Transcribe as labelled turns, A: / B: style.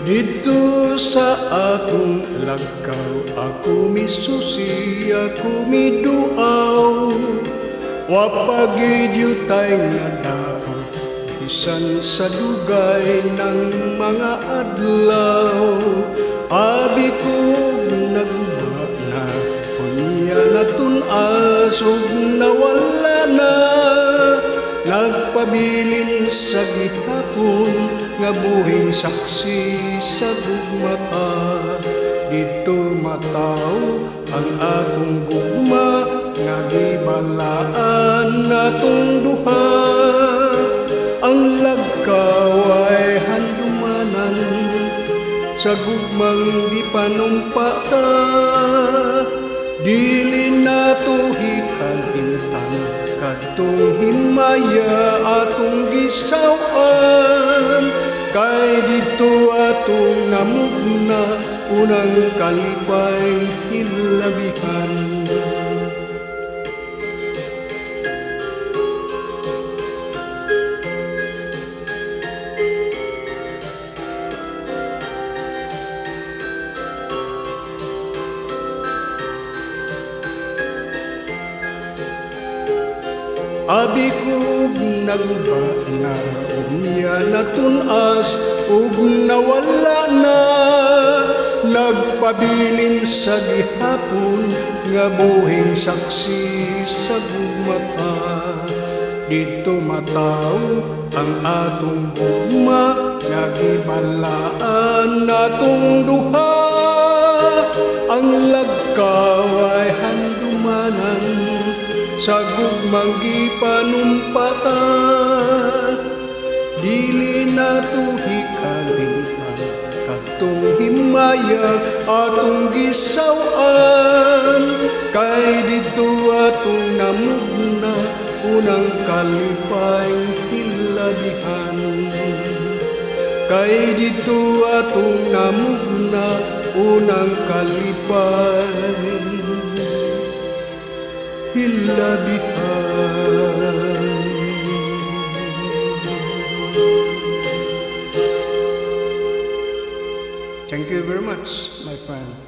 A: Dito sa atong lagkaw, ako misusi, ako miduaw. Wapagidyo tay nadaog, bisan sa dugay ng mga adlaw. Abi ko nagba na, kunya natun asog nawala na. Nagpabilin sa gihapon, nga buhing saksi sa gugmata. Dito mataw ang akong gugma, nga gibalaan natong duha. Ang lagkaw ay handumanan, sa gugmang di panumpata. Dili nato hikalimtan, kadtong himaya atong gisawan. Kay dito atong namugna, unang kalipay hilabihan. Abi kog nagba na, unya natunas, ug nawala na. Nagpabilin sa gihapon, nga buhing saksi sa gugmata. Dito mataw ang atong gugma, nga gibalaan natong duha. Ang lagkaw ay handumanan, sa gugmang gipanumpata. Dili nato hikalimtan, kadtong himaya atong gisawan. Kay dito atong namugna, unang kalipay hilabihan. Kay dito atong namugna, unang kalipay hilabihan. Thank you very much, my friend.